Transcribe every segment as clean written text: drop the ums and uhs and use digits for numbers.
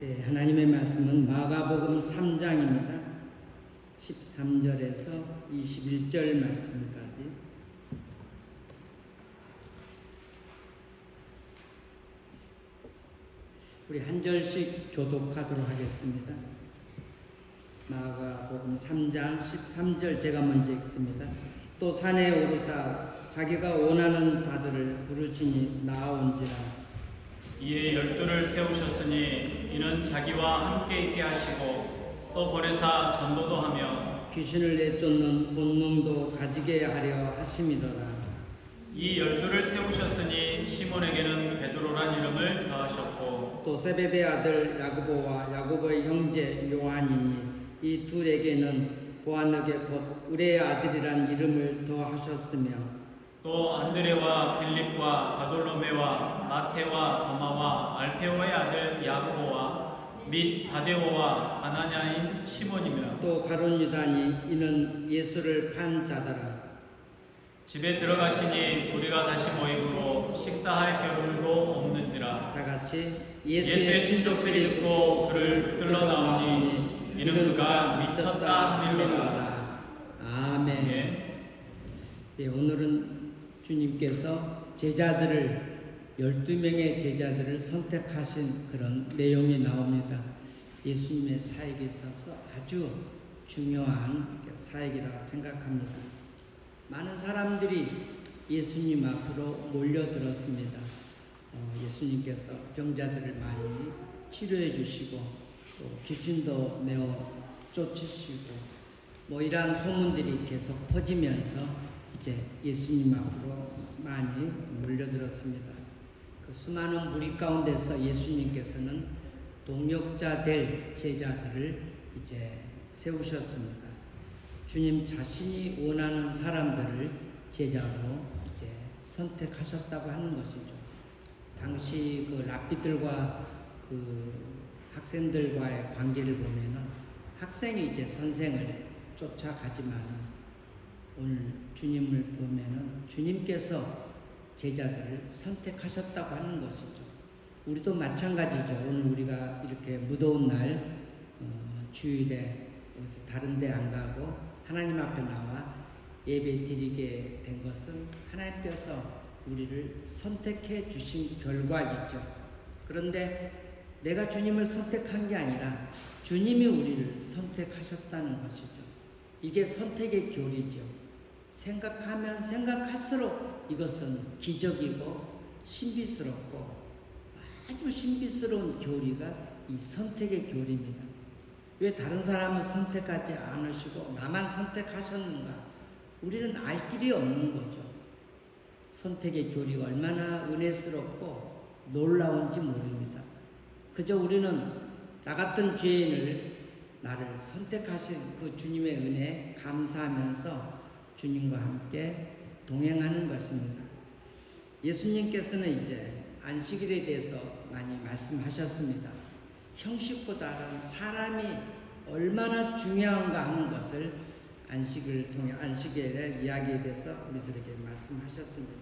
네, 하나님의 말씀은 마가복음 3장입니다. 13절에서 21절 말씀까지. 우리 한 절씩 교독하도록 하겠습니다. 마가복음 3장 13절 제가 먼저 읽습니다. 또 산에 오르사 자기가 원하는 자들을 부르시니 나아온지라. 이에 12를 세우셨으니 이는 자기와 함께 있게 하시고 또 보내사 전도도 하며 귀신을 내쫓는 본능도 가지게 하려 하심이더라. 이 12를 세우셨으니 시몬에게는 베드로란 이름을 더하셨고 또 세베대 아들 야고보와 야고보의 형제 요한이니 이 둘에게는 보아너게 곧 의레의 아들이란 이름을 더하셨으며 또 안드레와 빌립과 바돌로메와 마테와 도마와 알페오의 아들 야고보와 및 다데오와 아나냐인 시몬이며 또 가룟 유다니 이는 예수를 판 자더라. 집에 들어가시니 우리가 다시 모임으로 식사할 겨를도 없는지라. 다 같이 예수의 친족들이 듣고 그를 붙들러 나오니 이는 그가 미쳤다 하밀로라. 아멘. 네, 오늘은 주님께서 제자들을 12명의 제자들을 선택하신 그런 내용이 나옵니다. 예수님의 사역에 있어서 아주 중요한 사역이라고 생각합니다. 많은 사람들이 예수님 앞으로 몰려들었습니다. 예수님께서 병자들을 많이 치료해 주시고 또 귀신도 내어 쫓으시고 이러한 소문들이 계속 퍼지면서 이제 예수님 앞으로 많이 몰려들었습니다. 그 수많은 무리 가운데서 예수님께서는 동역자 될 제자들을 이제 세우셨습니다. 주님 자신이 원하는 사람들을 제자로 이제 선택하셨다고 하는 것이죠. 당시 그 랍비들과 그 학생들과의 관계를 보면은 학생이 이제 선생을 쫓아가지만 오늘 주님을 보면은 주님께서 제자들을 선택하셨다고 하는 것이죠. 우리도 마찬가지죠. 오늘 우리가 이렇게 무더운 날 주일에 다른 데 안 가고 하나님 앞에 나와 예배 드리게 된 것은 하나님께서 우리를 선택해 주신 결과이죠. 그런데 내가 주님을 선택한 게 아니라 주님이 우리를 선택하셨다는 것이죠. 이게 선택의 교리죠. 생각하면 생각할수록 이것은 기적이고 신비스럽고 아주 신비스러운 교리가 이 선택의 교리입니다. 왜 다른 사람은 선택하지 않으시고 나만 선택하셨는가? 우리는 알 길이 없는 거죠. 선택의 교리가 얼마나 은혜스럽고 놀라운지 모릅니다. 그저 우리는 나 같은 죄인을 나를 선택하신 그 주님의 은혜에 감사하면서 주님과 함께 동행하는 것입니다. 예수님께서는 이제 안식일에 대해서 많이 말씀하셨습니다. 형식보다는 사람이 얼마나 중요한가 하는 것을 안식을 통해 안식일의 이야기에 대해서 우리들에게 말씀하셨습니다.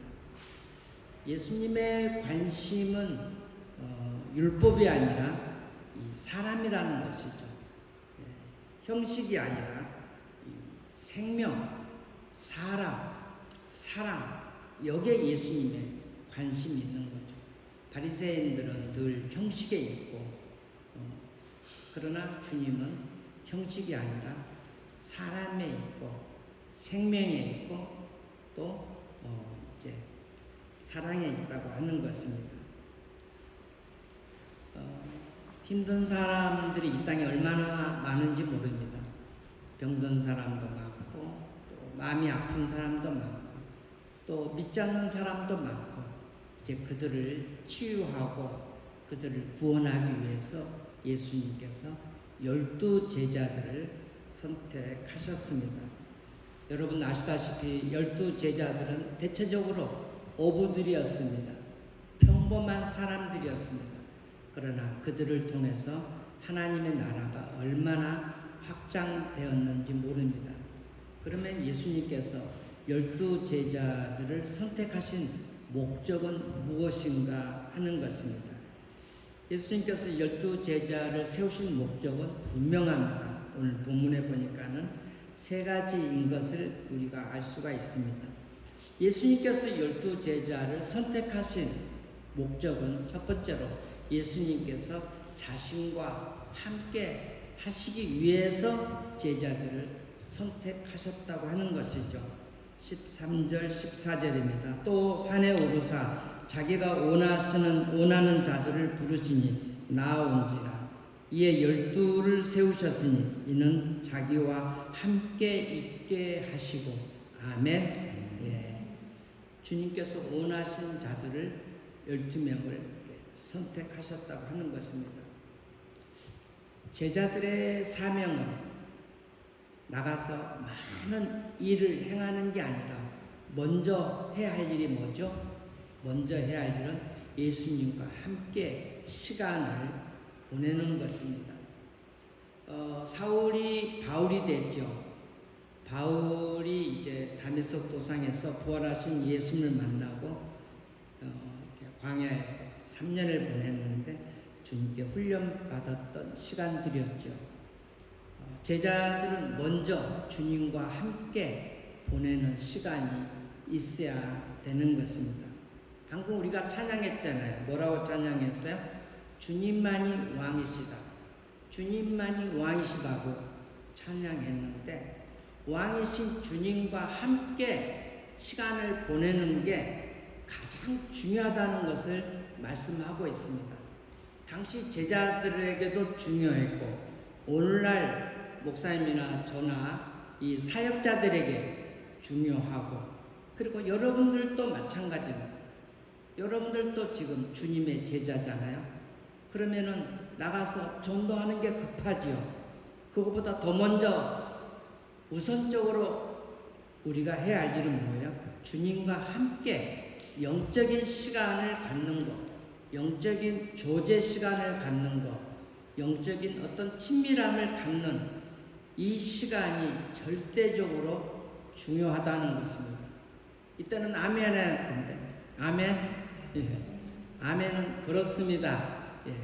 예수님의 관심은 율법이 아니라 이 사람이라는 것이죠. 형식이 아니라 생명, 사람, 사랑, 여기에 예수님의 관심이 있는 거죠. 바리새인들은 늘 형식에 있고 그러나 주님은 형식이 아니라 사람에 있고 생명에 있고 또 이제 사랑에 있다고 하는 것입니다. 힘든 사람들이 이 땅에 얼마나 많은지 모릅니다. 병든 사람도 많고 또 마음이 아픈 사람도 많고 또 믿지 않는 사람도 많고 이제 그들을 치유하고 그들을 구원하기 위해서 예수님께서 12제자들을 선택하셨습니다. 여러분 아시다시피 12제자들은 대체적으로 어부들이었습니다. 평범한 사람들이었습니다. 그러나 그들을 통해서 하나님의 나라가 얼마나 확장되었는지 모릅니다. 그러면 예수님께서 12제자들을 선택하신 목적은 무엇인가 하는 것입니다. 예수님께서 12제자를 세우신 목적은 분명합니다. 오늘 본문에 보니까는 세 가지인 것을 우리가 알 수가 있습니다. 예수님께서 12제자를 선택하신 목적은 첫 번째로 예수님께서 자신과 함께 하시기 위해서 제자들을 선택하셨다고 하는 것이죠. 13절 14절입니다. 또 산에 오르사 자기가 원하는 자들을 부르시니 나아온지라. 이에 12를 세우셨으니 이는 자기와 함께 있게 하시고. 아멘. 예. 주님께서 원하신 자들을 12명을 선택하셨다고 하는 것입니다. 제자들의 사명은 나가서 많은 일을 행하는 게 아니라 먼저 해야 할 일이 뭐죠? 먼저 해야 할 일은 예수님과 함께 시간을 보내는 것입니다. 사울이 바울이 됐죠. 바울이 이제 다메섹 도상에서 부활하신 예수님을 만나고 광야에서 3년을 보냈는데 주님께 훈련받았던 시간들이었죠. 제자들은 먼저 주님과 함께 보내는 시간이 있어야 되는 것입니다. 방금 우리가 찬양했잖아요. 뭐라고 찬양했어요? 주님만이 왕이시다. 주님만이 왕이시다고 찬양했는데 왕이신 주님과 함께 시간을 보내는 게 가장 중요하다는 것을 말씀하고 있습니다. 당시 제자들에게도 중요했고 오늘날 목사님이나 저나 이 사역자들에게 중요하고 그리고 여러분들도 마찬가지입니다. 여러분들도 지금 주님의 제자잖아요. 그러면은 나가서 전도하는 게 급하지요. 그것보다 더 먼저 우선적으로 우리가 해야 할 일은 뭐예요? 주님과 함께 영적인 시간을 갖는 것, 영적인 교제 시간을 갖는 것, 영적인 어떤 친밀함을 갖는 이 시간이 절대적으로 중요하다는 것입니다. 이때는 아멘 할 건데, 아멘? 예. 아멘은 그렇습니다. 예.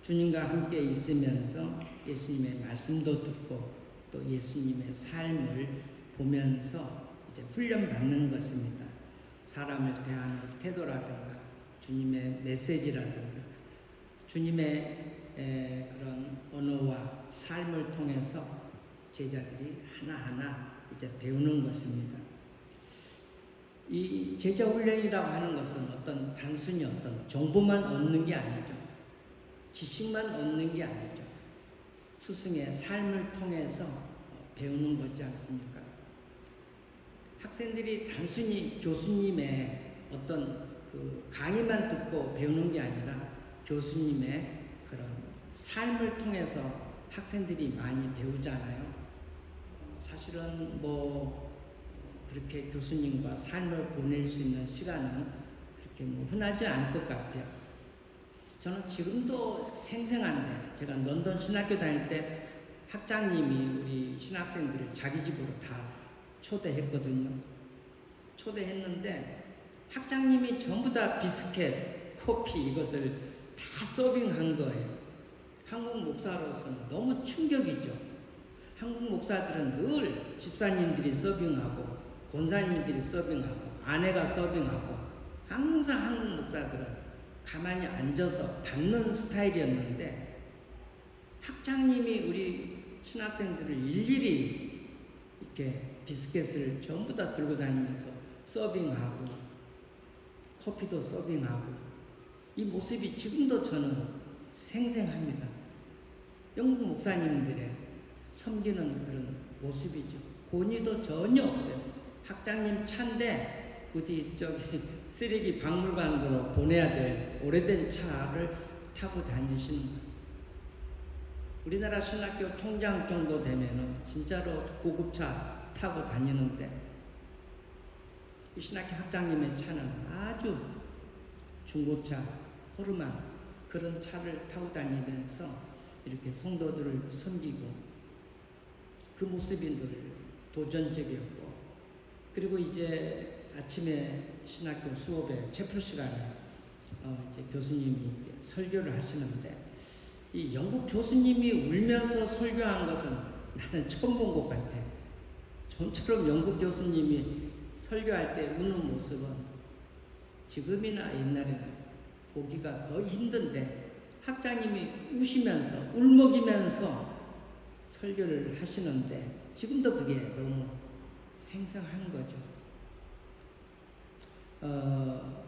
주님과 함께 있으면서 예수님의 말씀도 듣고 또 예수님의 삶을 보면서 이제 훈련받는 것입니다. 사람을 대하는 태도라든가 주님의 메시지라든가 주님의 그런 언어와 삶을 통해서 제자들이 하나하나 이제 배우는 것입니다. 이 제자 훈련이라고 하는 것은 어떤 단순히 어떤 정보만 얻는 게 아니죠. 지식만 얻는 게 아니죠. 스승의 삶을 통해서 배우는 거지 않습니까? 학생들이 단순히 교수님의 어떤 그 강의만 듣고 배우는 게 아니라 교수님의 그런 삶을 통해서 학생들이 많이 배우잖아요. 사실은 뭐 그렇게 교수님과 삶을 보낼 수 있는 시간은 그렇게 뭐 흔하지 않을 것 같아요. 저는 지금도 생생한데 제가 런던 신학교 다닐 때 학장님이 우리 신학생들을 자기 집으로 다 초대했거든요. 초대했는데 학장님이 전부 다 비스켓, 커피 이것을 다 서빙한 거예요. 한국 목사로서는 너무 충격이죠. 한국 목사들은 늘 집사님들이 서빙하고 권사님들이 서빙하고 아내가 서빙하고 항상 한국 목사들은 가만히 앉아서 받는 스타일이었는데 학장님이 우리 신학생들을 일일이 이렇게 비스켓을 전부 다 들고 다니면서 서빙하고 커피도 서빙하고 이 모습이 지금도 저는 생생합니다. 영국 목사님들의 섬기는 그런 모습이죠. 권위도 전혀 없어요. 학장님 차인데 어디 저기 쓰레기 박물관으로 보내야 될 오래된 차를 타고 다니시는 거예요. 우리나라 신학교 총장 정도 되면은 진짜로 고급차 타고 다니는데 이 신학교 학장님의 차는 아주 중고차, 호르만 그런 차를 타고 다니면서 이렇게 성도들을 섬기고 그 모습이 늘 도전적이었고 그리고 이제 아침에 신학교 수업에 채플 시간에 이제 교수님이 설교를 하시는데 이 영국 교수님이 울면서 설교한 것은 나는 처음 본 것 같아. 좀처럼 영국 교수님이 설교할 때 우는 모습은 지금이나 옛날에는 보기가 거의 힘든데 학장님이 우시면서 울먹이면서 설교를 하시는데 지금도 그게 너무 생생한 거죠.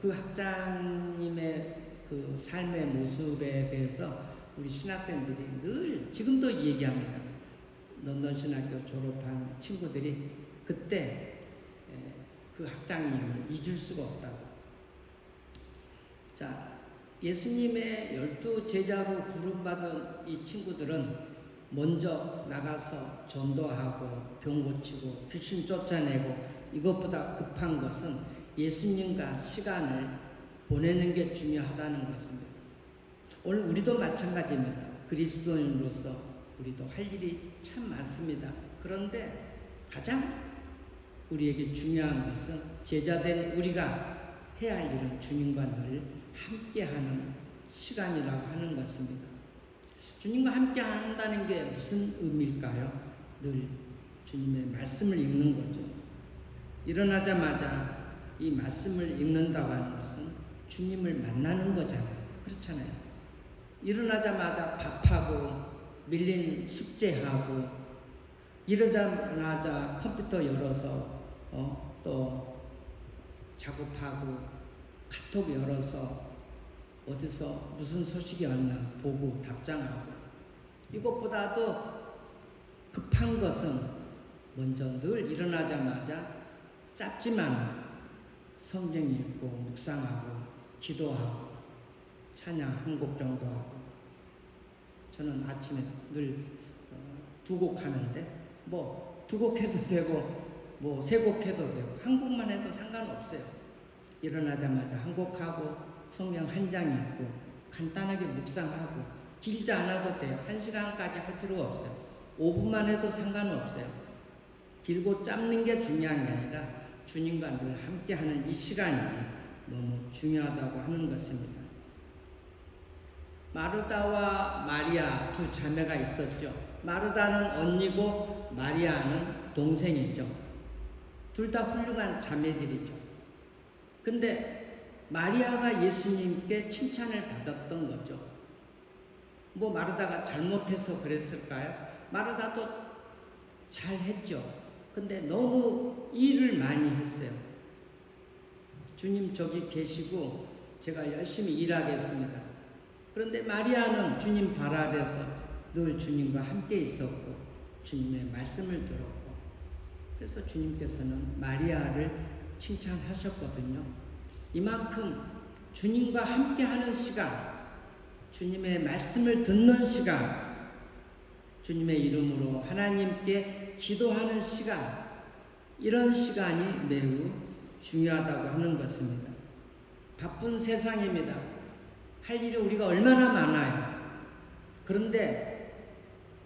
그 학장님의 그 삶의 모습에 대해서 우리 신학생들이 늘 지금도 얘기합니다. 런던 신학교 졸업한 친구들이 그때 그 학장님을 잊을 수가 없다고. 자, 예수님의 12 제자로 부름받은 이 친구들은 먼저 나가서 전도하고 병 고치고 귀신 쫓아내고 이것보다 급한 것은 예수님과 시간을 보내는 게 중요하다는 것입니다. 오늘 우리도 마찬가지입니다. 그리스도인으로서 우리도 할 일이 참 많습니다. 그런데 가장 우리에게 중요한 것은 제자된 우리가 해야 할 일은 주님과 늘 함께하는 시간이라고 하는 것입니다. 주님과 함께 한다는 게 무슨 의미일까요? 늘 주님의 말씀을 읽는 거죠. 일어나자마자 이 말씀을 읽는다고 하는 것은 주님을 만나는 거잖아요. 그렇잖아요. 일어나자마자 밥하고 밀린 숙제하고 일어나자마자 컴퓨터 열어서 또 작업하고 카톡 열어서 어디서 무슨 소식이 왔나 보고 답장하고 이것보다도 급한 것은 먼저 늘 일어나자마자 짧지만 성경 읽고 묵상하고 기도하고 찬양 한 곡 정도 하고 저는 아침에 늘 두 곡 하는데 뭐 두 곡 해도 되고 뭐 세 곡 해도 되고 한 곡만 해도 상관없어요. 일어나자마자 한 곡 하고 성경 한 장 읽고 간단하게 묵상하고 길지 않아도 돼요. 1시간까지 할 필요가 없어요. 5분만 해도 상관없어요. 길고 짧는 게 중요한 게 아니라 주님과 늘 함께하는 이 시간이 너무 중요하다고 하는 것입니다. 마르다와 마리아 두 자매가 있었죠. 마르다는 언니고 마리아는 동생이죠. 둘 다 훌륭한 자매들이죠. 근데 마리아가 예수님께 칭찬을 받았던 거죠. 뭐 마르다가 잘못해서 그랬을까요? 마르다도 잘했죠. 근데 너무 일을 많이 했어요. 주님 저기 계시고 제가 열심히 일하겠습니다. 그런데 마리아는 주님 발 아래서 늘 주님과 함께 있었고 주님의 말씀을 들었고 그래서 주님께서는 마리아를 칭찬하셨거든요. 이만큼 주님과 함께하는 시간, 주님의 말씀을 듣는 시간, 주님의 이름으로 하나님께 기도하는 시간, 이런 시간이 매우 중요하다고 하는 것입니다. 바쁜 세상입니다. 할 일이 우리가 얼마나 많아요. 그런데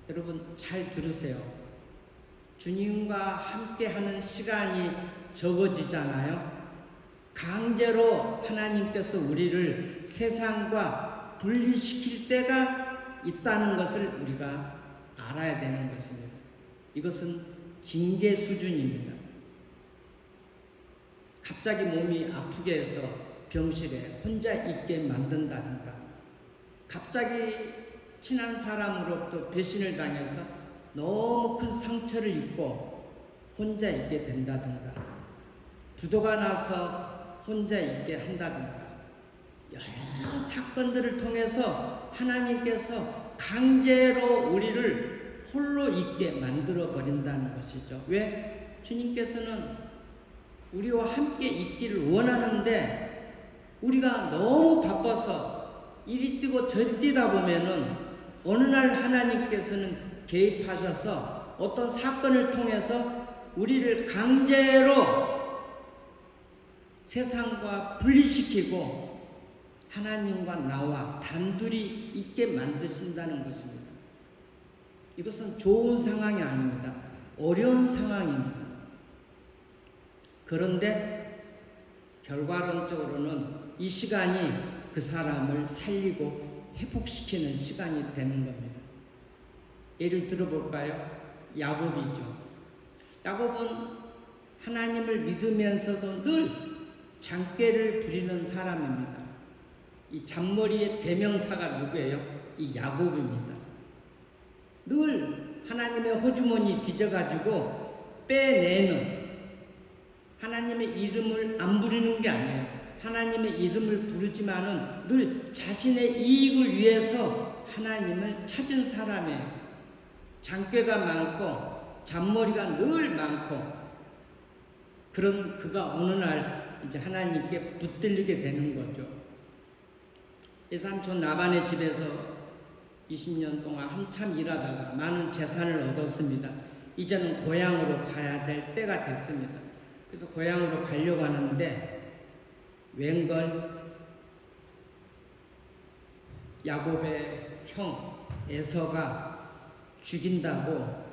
여러분 잘 들으세요. 주님과 함께하는 시간이 적어지잖아요. 강제로 하나님께서 우리를 세상과 분리시킬 때가 있다는 것을 우리가 알아야 되는 것입니다. 이것은 징계 수준입니다. 갑자기 몸이 아프게 해서 병실에 혼자 있게 만든다든가 갑자기 친한 사람으로부터 배신을 당해서 너무 큰 상처를 입고 혼자 있게 된다든가 부도가 나서 혼자 있게 한다든가 여러 사건들을 통해서 하나님께서 강제로 우리를 홀로 있게 만들어 버린다는 것이죠. 왜? 주님께서는 우리와 함께 있기를 원하는데 우리가 너무 바빠서 이리 뛰고 저리 뛰다 보면은 어느 날 하나님께서는 개입하셔서 어떤 사건을 통해서 우리를 강제로 세상과 분리시키고 하나님과 나와 단둘이 있게 만드신다는 것입니다. 이것은 좋은 상황이 아닙니다. 어려운 상황입니다. 그런데 결과론적으로는 이 시간이 그 사람을 살리고 회복시키는 시간이 되는 겁니다. 예를 들어볼까요? 야곱이죠. 야곱은 하나님을 믿으면서도 늘 장꾀를 부리는 사람입니다. 이 잔머리의 대명사가 누구예요? 이 야곱입니다. 늘 하나님의 호주머니 뒤져가지고 빼내는, 하나님의 이름을 안 부르는 게 아니에요. 하나님의 이름을 부르지만은 늘 자신의 이익을 위해서 하나님을 찾은 사람이에요. 장꾀가 많고 잔머리가 늘 많고, 그런 그가 어느 날 이제 하나님께 붙들리게 되는 거죠. 예삼촌 나반의 집에서 20년 동안 한참 일하다가 많은 재산을 얻었습니다. 이제는 고향으로 가야 될 때가 됐습니다. 그래서 고향으로 가려고 하는데 웬걸 야곱의 형 에서가 죽인다고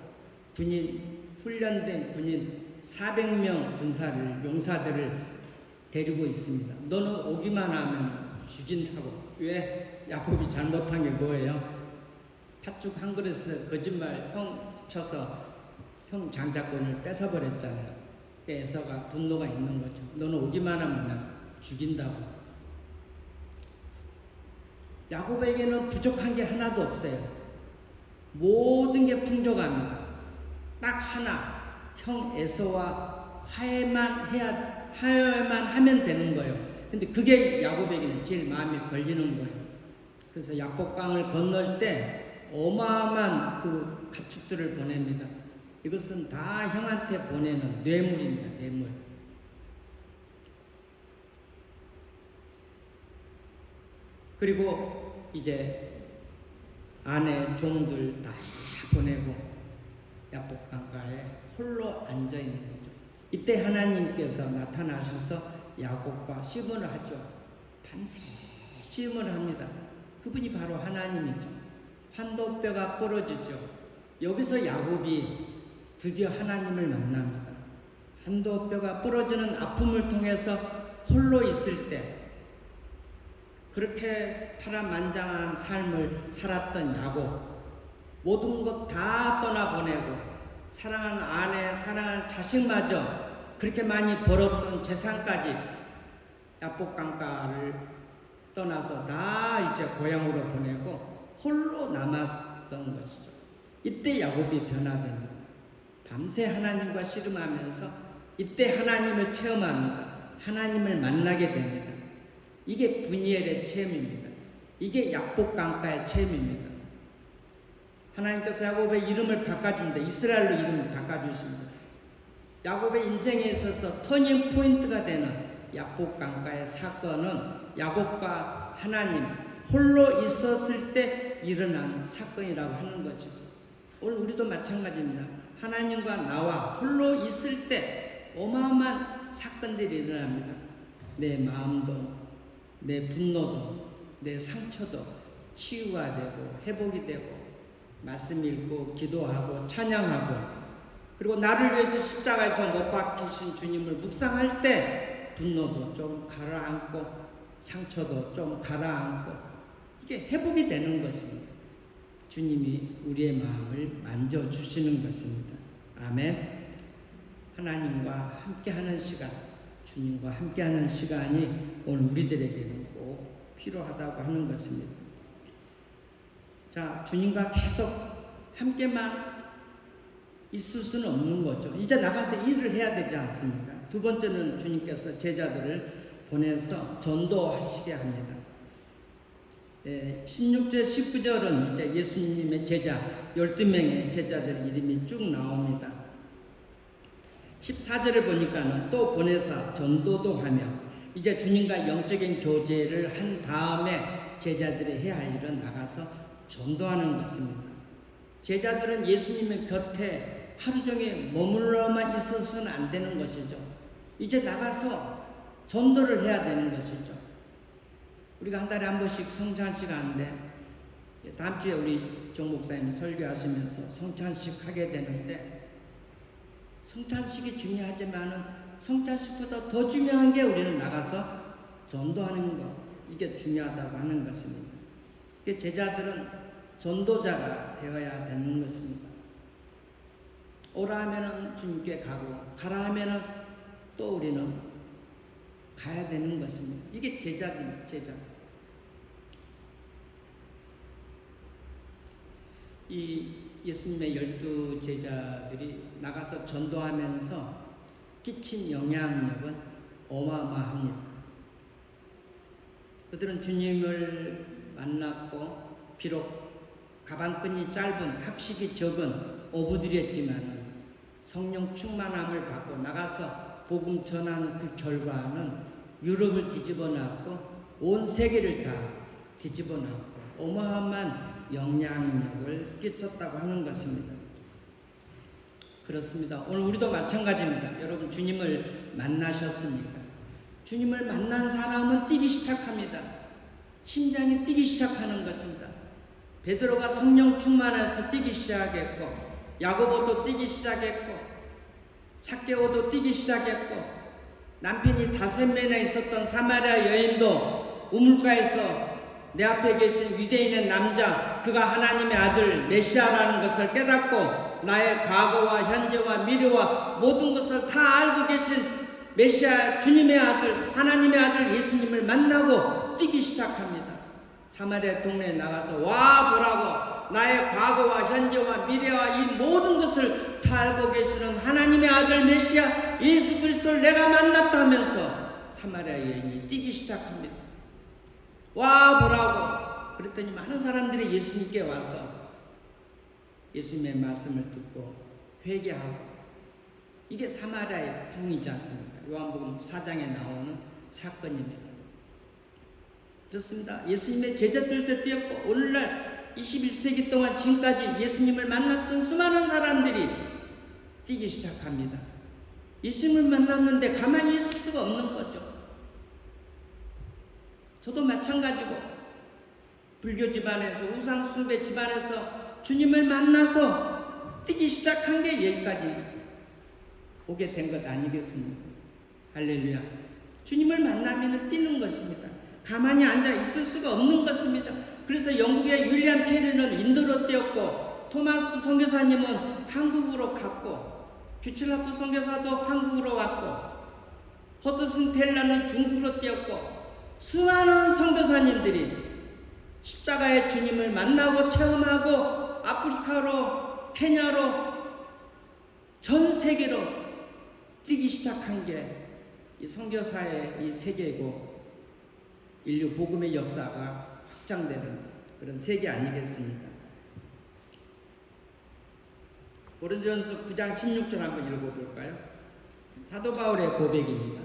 훈련된 군인 400명 군사를, 용사들을 데리고 있습니다. 너는 오기만 하면 죽인다고. 왜? 야곱이 잘못한 게 뭐예요? 팥죽 한 그릇에 거짓말 형 쳐서 형 장자권을 뺏어버렸잖아요. 에서가 분노가 있는 거죠. 너는 오기만 하면 난 죽인다고. 야곱에게는 부족한 게 하나도 없어요. 모든 게 풍족합니다. 딱 하나, 형 에서와 화해만 하면 되는 거예요. 근데 그게 야곱에게는 제일 마음에 걸리는 거예요. 그래서 야복강을 건널 때 어마어마한 그 가축들을 보냅니다. 이것은 다 형한테 보내는 뇌물입니다. 뇌물. 그리고 이제 아내 종들 다 보내고 야복강가에 홀로 앉아 있는 거죠. 이때 하나님께서 나타나셔서 야곱과 시험을 하죠. 밤새 시험을 합니다. 그분이 바로 하나님이죠. 환도뼈가 부러지죠. 여기서 야곱이 드디어 하나님을 만납니다. 환도뼈가 부러지는 아픔을 통해서 홀로 있을 때, 그렇게 파란만장한 삶을 살았던 야곱, 모든 것 다 떠나보내고 사랑하는 아내, 사랑하는 자식마저 그렇게 많이 벌었던 재산까지 야복강가를 떠나서 다 이제 고향으로 보내고 홀로 남았던 것이죠. 이때 야곱이 변화됩니다. 밤새 하나님과 씨름하면서 이때 하나님을 체험합니다. 하나님을 만나게 됩니다. 이게 분이엘의 체험입니다. 이게 야복강가의 체험입니다. 하나님께서 야곱의 이름을 바꿔준다. 이스라엘로 이름을 바꿔주십니다. 야곱의 인생에 있어서 터닝 포인트가 되는 야복강가의 사건은 야곱과 하나님 홀로 있었을 때 일어난 사건이라고 하는 것이죠. 오늘 우리도 마찬가지입니다. 하나님과 나와 홀로 있을 때 어마어마한 사건들이 일어납니다. 내 마음도, 내 분노도, 내 상처도 치유가 되고 회복이 되고, 말씀 읽고 기도하고 찬양하고, 그리고 나를 위해서 십자가에서 못 박히신 주님을 묵상할 때 분노도 좀 가라앉고 상처도 좀 가라앉고, 이게 회복이 되는 것입니다. 주님이 우리의 마음을 만져주시는 것입니다. 아멘. 하나님과 함께하는 시간, 주님과 함께하는 시간이 오늘 우리들에게는 꼭 필요하다고 하는 것입니다. 자, 주님과 계속 함께만 있을 수는 없는 거죠. 이제 나가서 일을 해야 되지 않습니까? 두 번째는 주님께서 제자들을 보내서 전도하시게 합니다. 16절, 19절은 이제 예수님의 제자, 12명의 제자들 이름이 쭉 나옵니다. 14절을 보니까는 또 보내사 전도도 하며, 이제 주님과 영적인 교제를 한 다음에 제자들이 해야 할 일은 나가서 전도하는 것입니다. 제자들은 예수님의 곁에 하루 종일 머물러만 있어서는 안 되는 것이죠. 이제 나가서 전도를 해야 되는 것이죠. 우리가 한 달에 한 번씩 성찬식 하는데, 다음 주에 우리 정 목사님이 설교하시면서 성찬식 하게 되는데, 성찬식이 중요하지만은 성찬식보다 더 중요한 게 우리는 나가서 전도하는 것, 이게 중요하다고 하는 것입니다. 제자들은 전도자가 되어야 되는 것입니다. 오라 하면은 주님께 가고 가라 하면은 또 우리는 가야 되는 것입니다. 이게 제자입니다. 제자. 이 예수님의 12 제자들이 나가서 전도하면서 끼친 영향력은 어마어마합니다. 그들은 주님을 만났고 비록 가방끈이 짧은 학식이 적은 어부들이었지만 성령 충만함을 받고 나가서 복음 전하는 그 결과는 유럽을 뒤집어 놨고 온 세계를 다 뒤집어 놨고 어마어마한 영향력을 끼쳤다고 하는 것입니다. 그렇습니다. 오늘 우리도 마찬가지입니다. 여러분 주님을 만나셨습니까? 주님을 만난 사람은 뛰기 시작합니다. 심장이 뛰기 시작하는 것입니다. 베드로가 성령 충만해서 뛰기 시작했고 야고보도 뛰기 시작했고 삭개오도 뛰기 시작했고 남편이 5명이나 있었던 사마리아 여인도 우물가에서 내 앞에 계신 위대인의 남자 그가 하나님의 아들 메시아라는 것을 깨닫고 나의 과거와 현재와 미래와 모든 것을 다 알고 계신 메시아 주님의 아들 하나님의 아들 예수님을 만나고 뛰기 시작합니다. 사마리아 동네에 나가서 와 보라고 나의 과거와 현재와 미래와 이 모든 것을 다 알고 계시는 하나님의 아들 메시아 예수 그리스도를 내가 만났다 하면서 사마리아 여인이 뛰기 시작합니다. 와 보라고. 그랬더니 많은 사람들이 예수님께 와서 예수님의 말씀을 듣고 회개하고 이게 사마리아의 부흥이지 않습니까? 요한복음 4장에 나오는 사건입니다. 그렇습니다. 예수님의 제자들도 뛰었고 오늘날 21세기 동안 지금까지 예수님을 만났던 수많은 사람들이 뛰기 시작합니다. 예수님을 만났는데 가만히 있을 수가 없는 거죠. 저도 마찬가지고 불교 집안에서 우상 숭배 집안에서 주님을 만나서 뛰기 시작한 게 여기까지 오게 된 것 아니겠습니까? 할렐루야. 주님을 만나면 뛰는 것입니다. 가만히 앉아 있을 수가 없는 것입니다. 그래서 영국의 윌리엄 캐리는 인도로 뛰었고 토마스 선교사님은 한국으로 갔고 뷰칠라프 선교사도 한국으로 왔고 허드슨 텔러는 중국으로 뛰었고 수많은 선교사님들이 십자가의 주님을 만나고 체험하고 아프리카로 케냐로 전 세계로 뛰기 시작한 게 이 선교사의 이 세계고 인류 복음의 역사가 확장되는 그런 세계 아니겠습니까? 고린도전서 9장 16절 한번 읽어볼까요? 사도 바울의 고백입니다.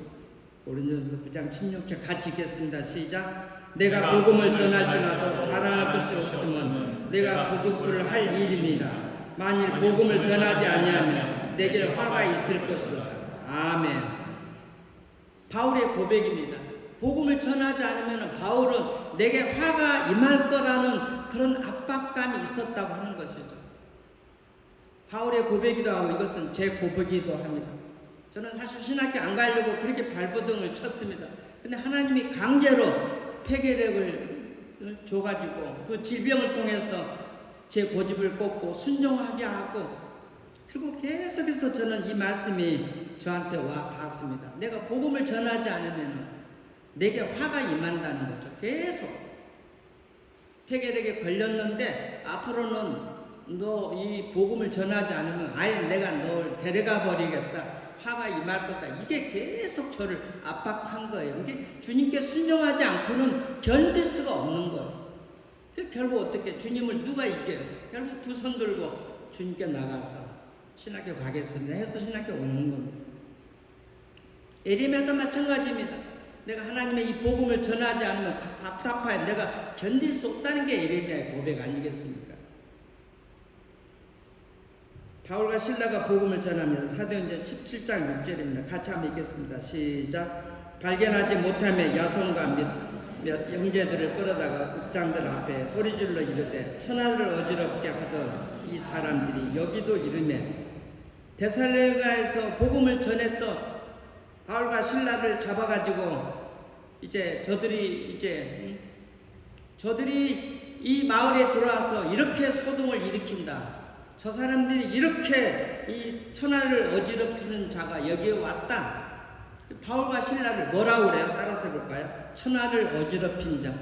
고린도전서 9장 16절 같이 읽겠습니다. 시작. 내가 복음을 전할지라도 자랑할 것이 없으면 내가 부득불을 할 일입니다. 만일 복음을 전하지 아니하면 내게 화가 있을 것이다. 아멘. 바울의 고백입니다. 복음을 전하지 않으면 바울은 내게 화가 임할 거라는 그런 압박감이 있었다고 하는 것이죠. 바울의 고백이기도 하고 이것은 제 고백이기도 합니다. 저는 사실 신학교 안 가려고 그렇게 발버둥을 쳤습니다. 근데 하나님이 강제로 폐결핵을 줘가지고 그 질병을 통해서 제 고집을 꺾고 순종하게 하고 그리고 계속해서 저는 이 말씀이 저한테 와 닿았습니다. 내가 복음을 전하지 않으면 내게 화가 임한다는 거죠. 계속 폐결핵에 걸렸는데 앞으로는 너 이 복음을 전하지 않으면 아예 내가 널 데려가 버리겠다. 화가 임할 거다. 이게 계속 저를 압박한 거예요. 이게 주님께 순종하지 않고는 견딜 수가 없는 거예요. 결국 어떻게 주님을 누가 이겨요? 결국 두 손 들고 주님께 나가서 신학교 가겠습니다 해서 신학교 오는 겁니다. 에레미야도 마찬가지입니다. 내가 하나님의 이 복음을 전하지 않으면 답답해. 내가 견딜 수 없다는 게 에레미야의 고백 아니겠습니까? 바울과 실라가 복음을 전하면 사도행전 17장 6절입니다. 같이 한번 읽겠습니다. 시작. 발견하지 못하며 야손과 몇 형제들을 끌어다가 국장들 앞에 소리질러 이르되 천하를 어지럽게 하던 이 사람들이 여기도 이르매 데살로니가에서 복음을 전했던 바울과 실라를 잡아가지고 저들이 이 마을에 들어와서 이렇게 소동을 일으킨다. 저 사람들이 이렇게 이 천하를 어지럽히는 자가 여기에 왔다. 바울과 신라를 뭐라고 그래요? 따라서 해볼까요? 천하를 어지럽힌 자.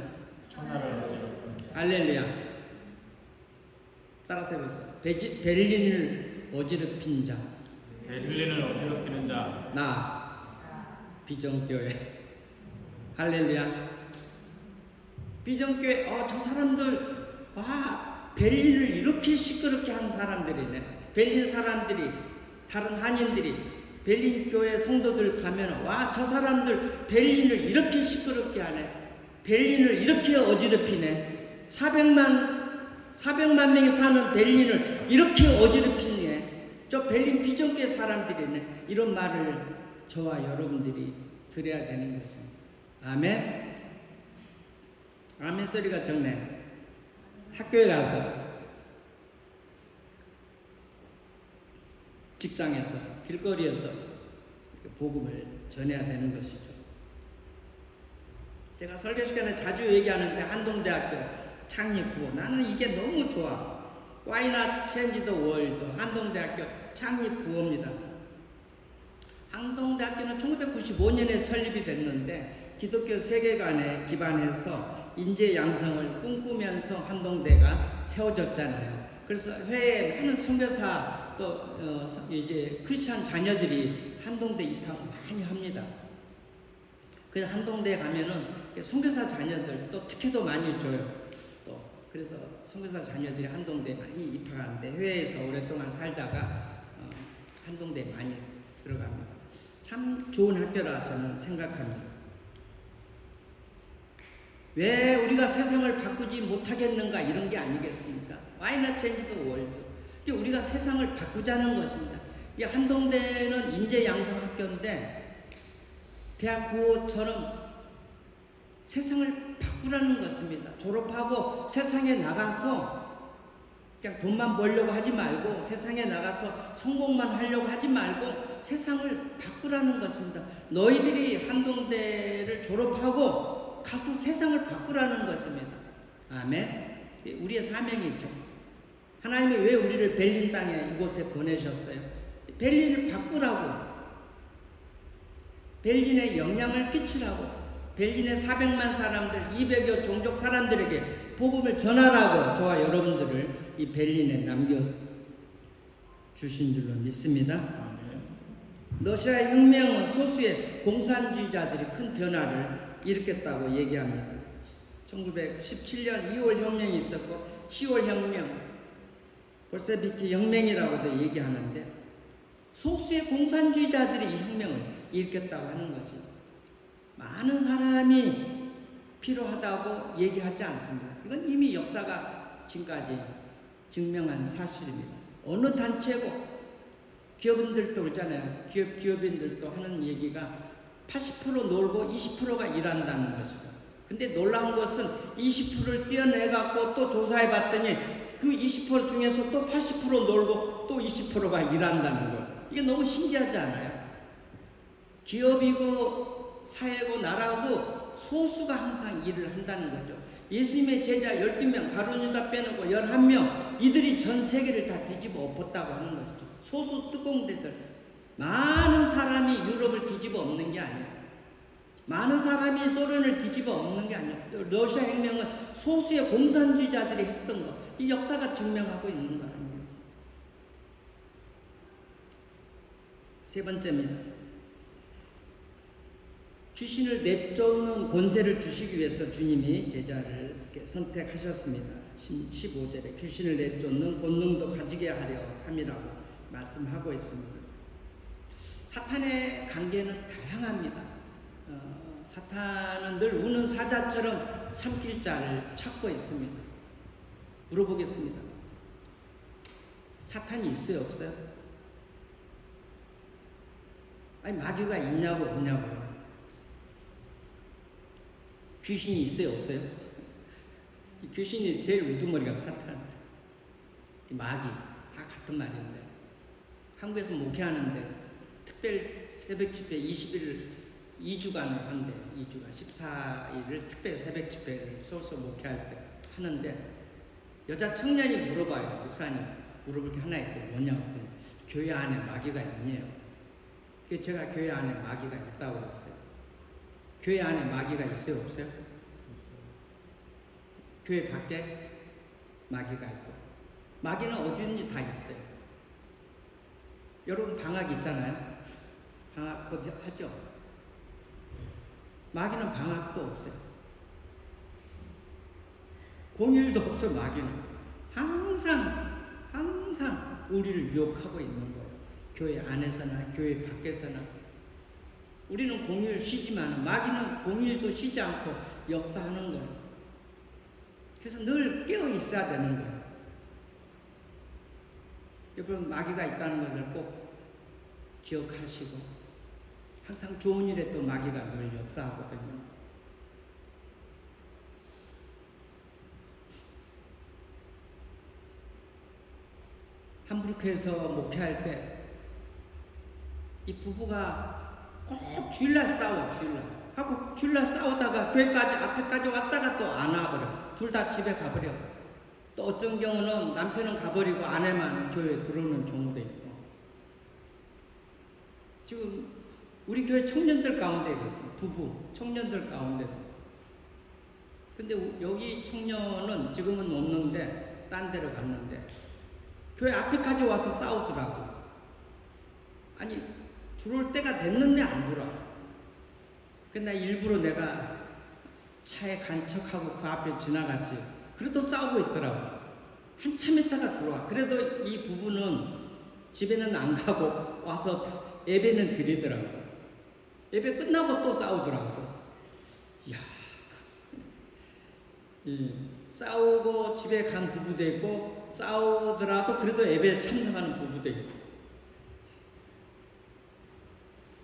천하를 어지럽힌 자. 할렐루야. 따라서 해보세요. 베를린을 어지럽힌 자. 베를린을 어지럽히는 자. 나 비전교회. 할렐루야. 비전교회. 저 사람들 베를린을 이렇게 시끄럽게 한 사람들이네. 베를린 사람들이, 다른 한인들이 베를린 교회 성도들 가면 저 사람들 베를린을 이렇게 시끄럽게 하네. 베를린을 이렇게 어지럽히네. 400만 명이 사는 베를린을 이렇게 어지럽히네. 저 베를린 비전교회 사람들이네. 이런 말을 저와 여러분들이 들어야 되는 것입니다. 아멘. 아멘 소리가 적네. 학교에 가서, 직장에서, 길거리에서 복음을 전해야 되는 것이죠. 제가 설교 시간에 자주 얘기하는데 한동대학교 창립 구호, 나는 이게 너무 좋아. Why not change the world? 한동대학교 창립 구호입니다. 한동대학교는 1995년에 설립이 됐는데 기독교 세계관에 기반해서 인재 양성을 꿈꾸면서 한동대가 세워졌잖아요. 그래서 회에 많은 선교사 또 이제 크리스찬 자녀들이 한동대 입학 많이 합니다. 그래서 한동대 가면은 선교사 자녀들 또 특혜도 많이 줘요. 또 그래서 선교사 자녀들이 한동대 많이 입학하는데 회에서 오랫동안 살다가 한동대 많이 들어갑니다. 참 좋은 학교라 저는 생각합니다. 왜 우리가 세상을 바꾸지 못하겠는가 이런 게 아니겠습니까? Why not change the world? 우리가 세상을 바꾸자는 것입니다. 이 한동대는 인재 양성 학교인데 대학 구호처럼 세상을 바꾸라는 것입니다. 졸업하고 세상에 나가서 그냥 돈만 벌려고 하지 말고 세상에 나가서 성공만 하려고 하지 말고 세상을 바꾸라는 것입니다. 너희들이 한동대를 졸업하고 가서 세상을 바꾸라는 것입니다. 아멘. 우리의 사명이죠. 하나님이 왜 우리를 베를린 땅에 이곳에 보내셨어요? 베를린을 바꾸라고, 베를린에 영향을 끼치라고, 베를린의 400만 사람들, 200여 종족 사람들에게 복음을 전하라고 저와 여러분들을 이 베를린에 남겨주신 줄로 믿습니다. 러시아 혁명은 소수의 공산주의자들이 큰 변화를 일으켰다고 얘기합니다. 1917년 2월 혁명이 있었고 10월 혁명, 볼셰비키 혁명이라고도 얘기하는데 소수의 공산주의자들이 이 혁명을 일으켰다고 하는 것입니다. 많은 사람이 필요하다고 얘기하지 않습니다. 이건 이미 역사가 지금까지 증명한 사실입니다. 어느 단체고 기업인들도 있잖아요. 기업인들도 하는 얘기가 80% 놀고 20%가 일한다는 것이다. 근데 놀라운 것은 20%를 떼어내갖고 또 조사해봤더니 그 20% 중에서 또 80% 놀고 또 20%가 일한다는 것. 이게 너무 신기하지 않아요? 기업이고 사회고 나라고 소수가 항상 일을 한다는 거죠. 예수님의 제자 12명, 가룟 유다 빼놓고 11명, 이들이 전 세계를 다 뒤집어 엎었다고 하는 것이죠. 소수 특공대들. 많은 사람이 유럽을 뒤집어 엎는 게 아니에요. 많은 사람이 소련을 뒤집어 엎는 게 아니에요. 러시아 혁명은 소수의 공산주의자들이 했던 것. 이 역사가 증명하고 있는 거 아니겠습니까? 세 번째입니다. 귀신을 내쫓는 권세를 주시기 위해서 주님이 제자를 이렇게 선택하셨습니다. 15절에 귀신을 내쫓는 권능도 가지게 하려 함이라고 말씀하고 있습니다. 사탄의 관계는 다양합니다. 사탄은 늘 우는 사자처럼 삼킬 자를 찾고 있습니다. 물어보겠습니다. 사탄이 있어요, 없어요? 아니, 마귀가 있냐고 없냐고요. 귀신이 있어요, 없어요? 이 귀신이 제일 우두머리가 사탄. 이 마귀 다 같은 말인데 한국에서 목회하는데 특별 새벽 집회 20일 2주간을 한대요. 2주간 14일을 특별 새벽 집회를 서울서 목회할 때 하는데 여자 청년이 물어봐요. 목사님 물어볼 게 하나 있대요. 뭐냐고. 교회 안에 마귀가 있네요. 그래서 제가 교회 안에 마귀가 있다고 그랬어요. 교회 안에 마귀가 있어요? 없어요? 교회 밖에 마귀가 있고 마귀는 어디든지 다 있어요. 여러분 방학 있잖아요. 방학 곧 하죠. 마귀는 방학도 없어요. 공휴일도 없어. 마귀는 항상 우리를 유혹하고 있는 거예요. 교회 안에서나 교회 밖에서나. 우리는 공휴일 쉬지만 마귀는 공휴일도 쉬지 않고 역사하는 거예요. 그래서 늘 깨어 있어야 되는 거예요. 여러분 마귀가 있다는 것을 꼭 기억하시고 항상 좋은 일에 또 마귀가 늘 역사하거든요. 함부르크에서 목회할 때 이 부부가 꼭 주일날 싸워. 하고 주일날 싸우다가 교회까지 앞에까지 왔다가 또 안 와버려. 둘 다 집에 가버려. 또 어떤 경우는 남편은 가버리고 아내만 교회에 들어오는 경우도 있고. 지금 우리 교회 청년들 가운데 있어요. 부부 청년들 가운데도. 근데 여기 청년은 지금은 없는데 딴 데로 갔는데 교회 앞에까지 와서 싸우더라고. 아니 들어올 때가 됐는데 안 들어와. 근데 일부러 내가 차에 간척하고 그 앞에 지나갔지. 그래도 싸우고 있더라고. 한참 있다가 들어와. 그래도 이 부부는 집에는 안 가고 와서 예배는 드리더라고. 예배 끝나고 또 싸우더라고. 이야, 싸우고 집에 간 부부도 있고 싸우더라도 그래도 예배에 참석하는 부부도 있고.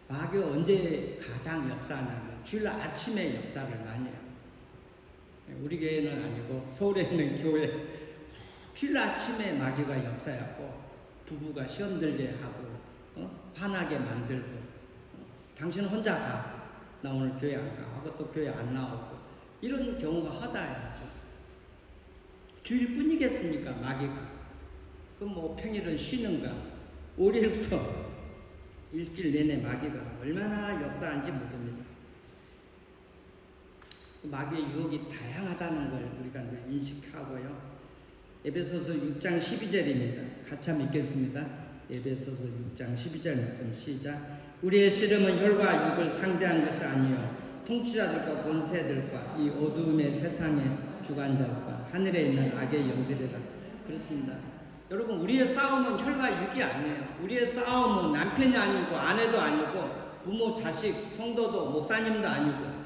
마귀가 언제 가장 역사하냐면 주일 아침에 역사를 많이 해요. 우리 교회는 아니고 서울에 있는 교회 주일 아침에 마귀가 역사하고 부부가 시험들게 하고 화나게 만들고 당신은 혼자 가. 나 오늘 교회 안 가. 하고 또 교회 안 나오고 이런 경우가 허다해요. 주일뿐이겠습니까 마귀가. 그럼 뭐 평일은 쉬는가. 월요일부터 일주일 내내 마귀가 얼마나 역사한지 모릅니다. 마귀의 유혹이 다양하다는 걸 우리가 늘 인식하고요. 에베소서 6장 12절입니다. 같이 한번 읽겠습니다. 에베소서 6장 12절 말씀 시작. 우리의 씨름은 혈과 육을 상대한 것이 아니요 통치자들과 권세들과 이 어두움의 세상의 주관자들과 하늘에 있는 악의 영들이라. 그렇습니다. 여러분 우리의 싸움은 혈과 육이 아니에요. 우리의 싸움은 남편이 아니고 아내도 아니고 부모, 자식, 성도도 목사님도 아니고.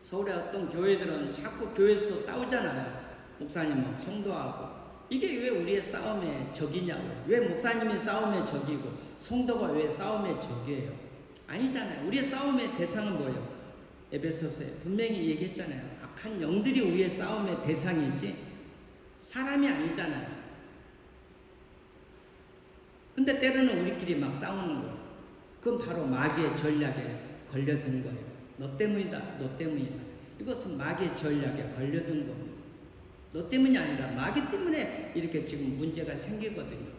서울의 어떤 교회들은 자꾸 교회에서 싸우잖아요. 목사님하고 성도하고. 이게 왜 우리의 싸움의 적이냐고요. 왜 목사님이 싸움의 적이고 성도가 왜 싸움의 적이에요. 아니잖아요. 우리의 싸움의 대상은 뭐예요? 에베소서에 분명히 얘기했잖아요. 악한 영들이 우리의 싸움의 대상이지 사람이 아니잖아요. 근데 때로는 우리끼리 막 싸우는 거예요. 그건 바로 마귀의 전략에 걸려든 거예요. 너 때문이다. 너 때문이다. 이것은 마귀의 전략에 걸려든 겁니다. 너 때문이 아니라 마귀 때문에 이렇게 지금 문제가 생기거든요.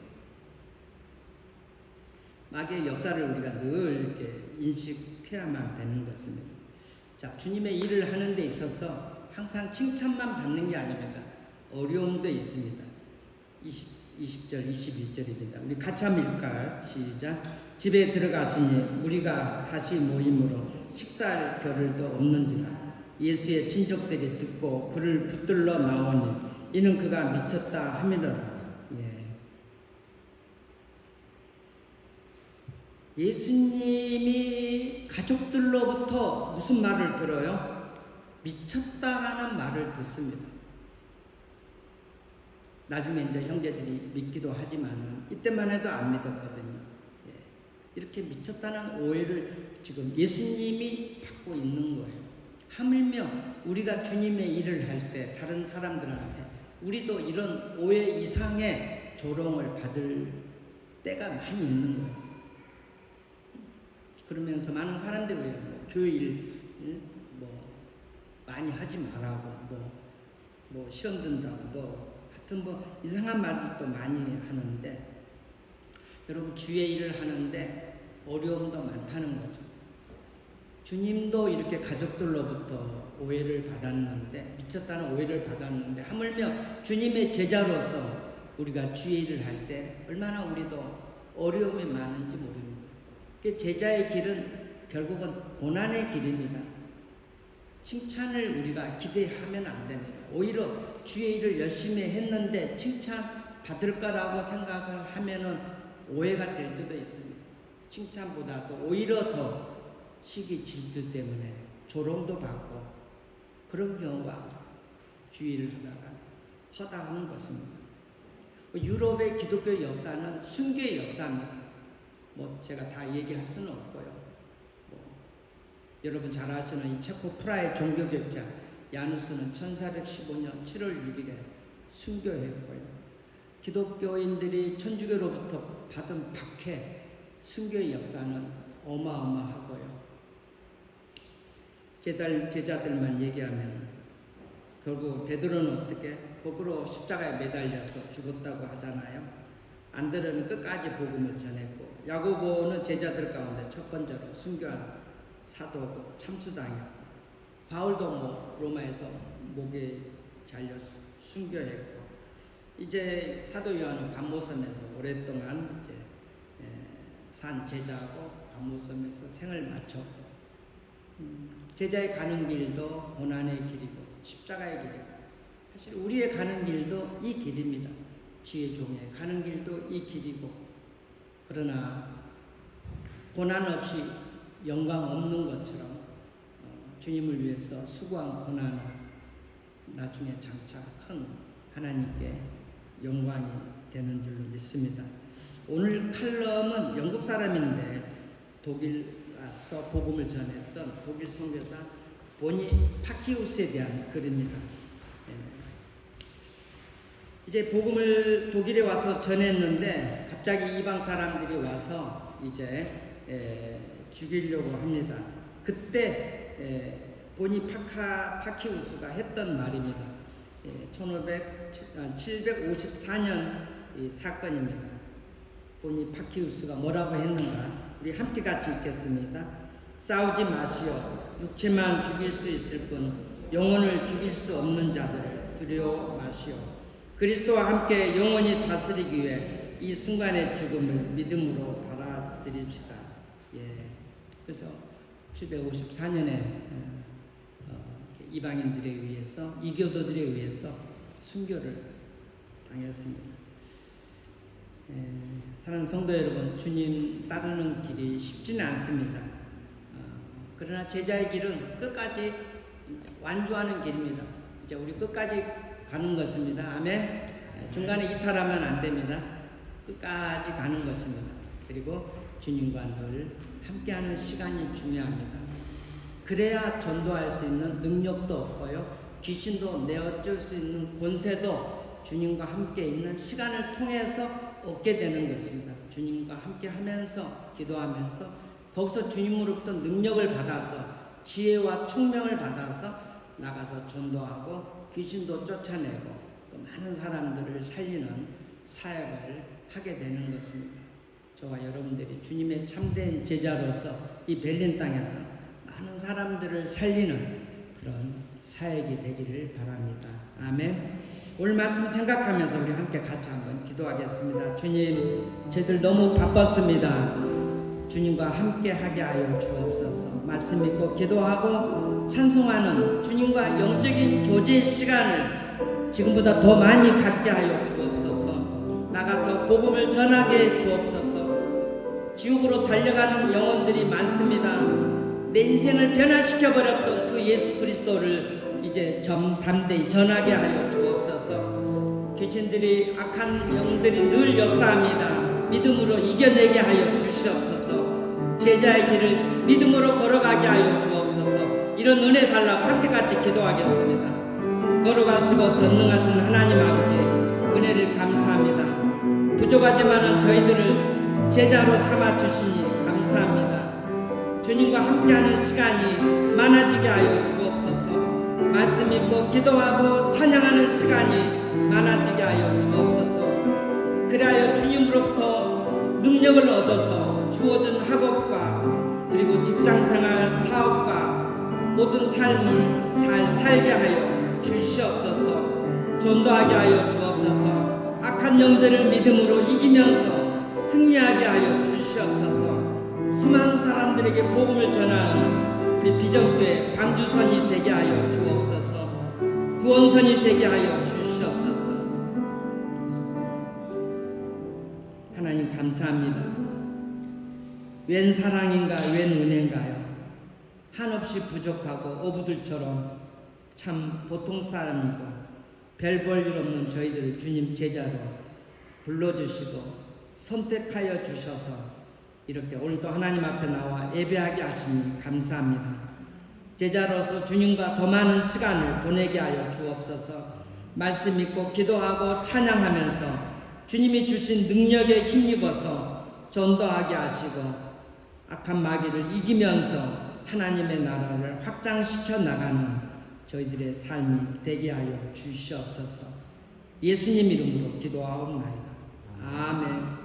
마귀의 역사를 우리가 늘 이렇게 인식해야만 되는 것입니다. 자, 주님의 일을 하는 데 있어서 항상 칭찬만 받는 게 아닙니다. 어려움도 있습니다. 20절, 21절입니다. 우리 같이 한번 읽을까요? 시작. 집에 들어가시니 우리가 다시 모임으로 식사할 겨를도 없는지라. 예수의 친족들이 듣고 그를 붙들러 나오니 이는 그가 미쳤다 하미더라. 예수님이 가족들로부터 무슨 말을 들어요? 미쳤다라는 말을 듣습니다. 나중에 이제 형제들이 믿기도 하지만 이때만 해도 안 믿었거든요. 이렇게 미쳤다는 오해를 지금 예수님이 받고 있는 거예요. 하물며 우리가 주님의 일을 할 때 다른 사람들한테 우리도 이런 오해 이상의 조롱을 받을 때가 많이 있는 거예요. 그러면서 많은 사람들이 뭐 교일 뭐 많이 하지 말라고 뭐 시험 든다고 뭐 하여튼 뭐 이상한 말도 많이 하는데, 여러분 주의 일을 하는데 어려움도 많다는 거죠. 주님도 이렇게 가족들로부터 오해를 받았는데, 미쳤다는 오해를 받았는데, 하물며 주님의 제자로서 우리가 주의 일을 할 때 얼마나 우리도 어려움이 많은지 모릅니다. 제자의 길은 결국은 고난의 길입니다. 칭찬을 우리가 기대하면 안 됩니다. 오히려 주의 일을 열심히 했는데 칭찬 받을 거라고 생각을 하면은 오해가 될 수도 있습니다. 칭찬보다도 오히려 더 시기 질투 때문에 조롱도 받고 그런 경우가 주의 일을 하다가 허다하는 것입니다. 유럽의 기독교 역사는 순교의 역사입니다. 뭐 제가 다 얘기할 수는 없고요. 여러분 잘 아시는 이 체코 프라하의 종교개혁자 야누스는 1415년 7월 6일에 순교했고요. 기독교인들이 천주교로부터 받은 박해, 순교의 역사는 어마어마하고요. 제자들만 얘기하면 결국 베드로는 어떻게 거꾸로 십자가에 매달려서 죽었다고 하잖아요. 안드레는 끝까지 복음을 전했고, 야고보는 제자들 가운데 첫 번째로 순교한 사도고 참수당했고, 바울도 뭐 로마에서 목에 잘려 순교했고, 이제 사도 요한은 반모섬에서 오랫동안 이제 산 제자고 반모섬에서 생을 마쳤고, 제자의 가는 길도 고난의 길이고 십자가의 길이고, 사실 우리의 가는 길도 이 길입니다. 주의 종의 가는 길도 이 길이고, 그러나 고난 없이 영광 없는 것처럼 주님을 위해서 수고한 고난은 나중에 장차 큰 하나님께 영광이 되는 줄로 믿습니다. 오늘 칼럼은 영국 사람인데 독일 와서 복음을 전했던 독일 선교사 보니 파키우스에 대한 글입니다. 이제 복음을 독일에 와서 전했는데 갑자기 이방 사람들이 와서 이제 죽이려고 합니다. 그때 보니 파키우스가 했던 말입니다. 754년 사건입니다. 보니 파키우스가 뭐라고 했는가? 우리 함께 같이 읽겠습니다. 싸우지 마시오. 육체만 죽일 수 있을 뿐 영혼을 죽일 수 없는 자들을 두려워 마시오. 그리스도와 함께 영원히 다스리기 위해 이 순간의 죽음을 믿음으로 받아들입시다. 그래서 754년에 이방인들에 의해서, 이교도들에 의해서 순교를 당했습니다. 사랑하는 성도 여러분, 주님 따르는 길이 쉽지는 않습니다. 그러나 제자의 길은 끝까지 완주하는 길입니다. 이제 우리 끝까지 가는 것입니다. 아멘. 중간에 이탈하면 안 됩니다. 끝까지 가는 것입니다. 그리고 주님과 늘 함께하는 시간이 중요합니다. 그래야 전도할 수 있는 능력도 없고요, 귀신도 내어줄 수 있는 권세도 주님과 함께 있는 시간을 통해서 얻게 되는 것입니다. 주님과 함께 하면서 기도하면서 거기서 주님으로부터 능력을 받아서 지혜와 총명을 받아서 나가서 전도하고 귀신도 쫓아내고 또 많은 사람들을 살리는 사역을 하게 되는 것입니다. 저와 여러분들이 주님의 참된 제자로서 이 벨린 땅에서 많은 사람들을 살리는 그런 사역이 되기를 바랍니다. 아멘. 오늘 말씀 생각하면서 우리 함께 같이 한번 기도하겠습니다. 주님, 저희들 너무 바빴습니다. 주님과 함께 하게 하여 주옵소서. 말씀 믿고 기도하고 찬송하는 주님과 영적인 교제 시간을 지금보다 더 많이 갖게 하여 주옵소서. 나가서 복음을 전하게 주옵소서. 지옥으로 달려가는 영혼들이 많습니다. 내 인생을 변화시켜버렸던 그 예수 그리스도를 이제 담대히 전하게 하여 주옵소서. 귀신들이, 악한 영들이 늘 역사합니다. 믿음으로 이겨내게 하여 주시옵소서. 제자의 길을 믿음으로 걸어가게 하여 주옵소서. 이런 은혜 달라고 함께 같이 기도하겠습니다. 걸어가시고 전능하신 하나님 아버지, 은혜를 감사합니다. 부족하지만은 저희들을 제자로 삼아 주시니 감사합니다. 주님과 함께하는 시간이 많아지게 하여 주옵소서. 말씀 읽고 기도하고 찬양하는 시간이 많아지게 하여 주옵소서. 그리하여 주님으로부터 능력을 얻어서 주어진 학업과 그리고 직장생활, 사업과 모든 삶을 잘 살게 하여 주시옵소서. 전도하게 하여 주옵소서. 악한 영들을 믿음으로 이기면서 승리하게 하여 주시옵소서. 수많은 사람들에게 복음을 전하는 우리 비전교회 방주선이 되게 하여 주옵소서. 구원선이 되게 하여 주시옵소서. 하나님 감사합니다. 웬 사랑인가 웬 은혜인가요? 한없이 부족하고 어부들처럼 참 보통 사람이고 별 볼 일 없는 저희들을 주님 제자로 불러주시고 선택하여 주셔서 이렇게 오늘도 하나님 앞에 나와 예배하게 하시니 감사합니다. 제자로서 주님과 더 많은 시간을 보내게 하여 주옵소서. 말씀 읽고 기도하고 찬양하면서 주님이 주신 능력에 힘입어서 전도하게 하시고 악한 마귀를 이기면서 하나님의 나라를 확장시켜 나가는 저희들의 삶이 되게 하여 주시옵소서. 예수님 이름으로 기도하옵나이다. 아멘.